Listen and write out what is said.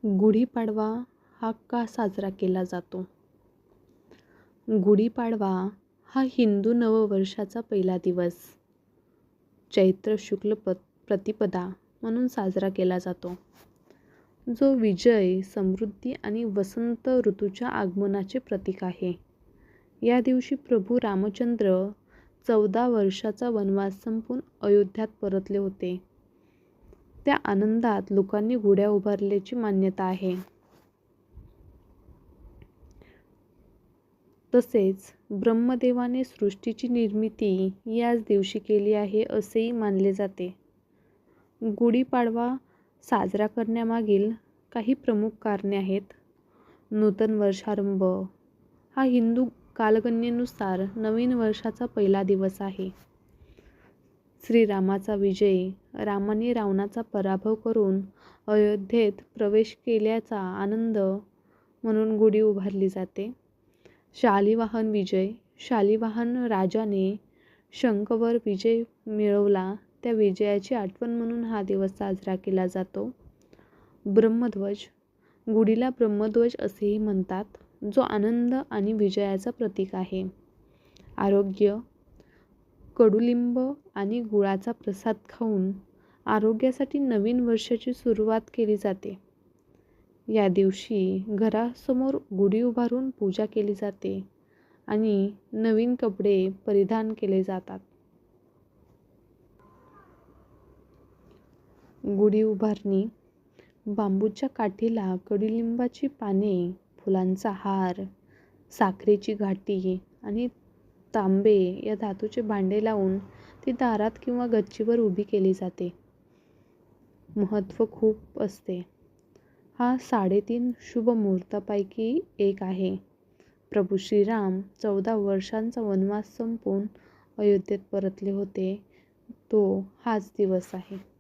गुढीपाडवा हा का साजरा केला जातो? गुढीपाडवा हा हिंदू नववर्षाचा पहिला दिवस चैत्र शुक्ल प्रतिपदा म्हणून साजरा केला जातो, जो विजय, समृद्धी आणि वसंत ऋतूच्या आगमनाचे प्रतीक आहे. या दिवशी प्रभू रामचंद्र 14 वर्षाचा वनवास संपवून अयोध्यात परतले होते. त्या आनंदात लोकांनी गुढ्या उभारल्याची मान्यता आहे. तसेच ब्रह्मदेवाने सृष्टीची निर्मिती याच दिवशी केली आहे असेही मानले जाते. गुढीपाडवा साजरा करण्यामागील काही प्रमुख कारणे आहेत. नूतन वर्षारंभ हा हिंदू कालगणनेनुसार नवीन वर्षाचा पहिला दिवस आहे. श्रीरामाचा विजय, रामाने रावणाचा पराभव करून अयोध्येत प्रवेश केल्याचा आनंद म्हणून गुढी उभारली जाते. शालिवाहन विजय, शालिवाहन राजाने शंखवर विजय मिळवला त्या विजयाची आठवण म्हणून हा दिवस साजरा केला जातो. ब्रह्मध्वज, गुढीला ब्रह्मध्वज असेही म्हणतात, जो आनंद आणि विजयाचा प्रतीक आहे. आरोग्य, कडुलिंब आणि गुळाचा प्रसाद खाऊन आरोग्यासाठी नवीन वर्षाची सुरुवात केली जाते. या दिवशी घरासमोर गुढी उभारून पूजा केली जाते आणि नवीन कपडे परिधान केले जातात. गुढी उभारणी, बांबूच्या काठीला कडुलिंबाची पाने, फुलांचा हार, साखरेची घाटी आणि तांबे या धातूचे भांडे लावून ती दारात किंवा गच्चीवर उभी केली जाते. महत्त्व खूप असते. हा 3.5 शुभ मुहूर्तापैकी एक आहे. प्रभू श्रीराम 14 वर्षांचा वनवास संपवून अयोध्येत परतले होते, तो हाच दिवस आहे.